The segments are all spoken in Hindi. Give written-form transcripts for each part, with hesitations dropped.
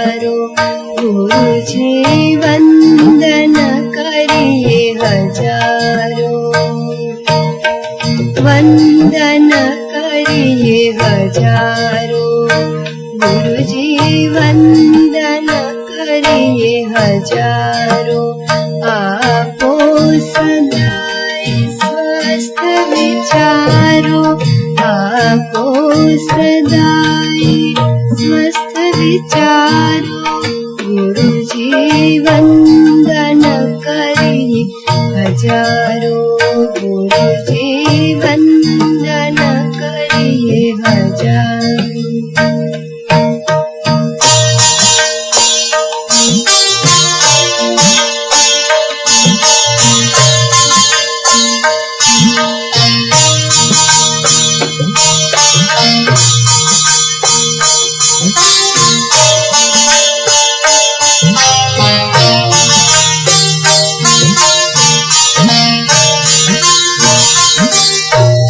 हजारों, गुरुजी वंदन करिए हजारों, वंदन करिए हजारों, गुरुजी वंदन करिए हजारों। आपो सदाय स्वस्थ विचारो, आपो सदाय स्वस्थ विचारो, गुरुजी वंदन करिए हजारों, गुरुजी वंदन करिए हजारों।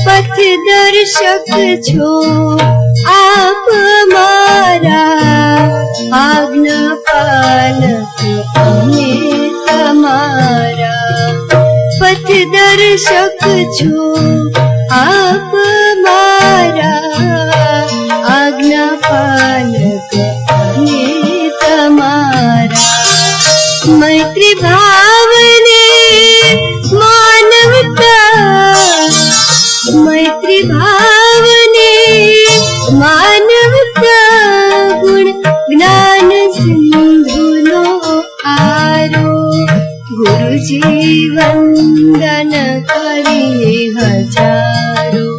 पथ दर्शक छो आप मारा, आज्ञा पालक अमे तमारा। पथ दर्शक छो आप मारा, आज्ञा पालक अमे तमारा। मैत्री भावने मानवता, मैत्री भावने मानवता, गुण ज्ञान सिंधुनो आरो, गुरुजी वंदन करिए हजारों,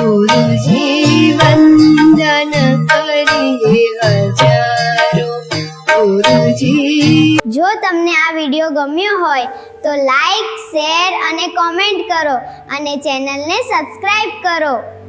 गुरुजी वंदन करिए हजारों, गुरुजी। જો તમને આ વિડિયો ગમ્યો હોય તો લાઈક, શેર અને કોમેન્ટ કરો અને ચેનલને સબસ્ક્રાઇબ કરો।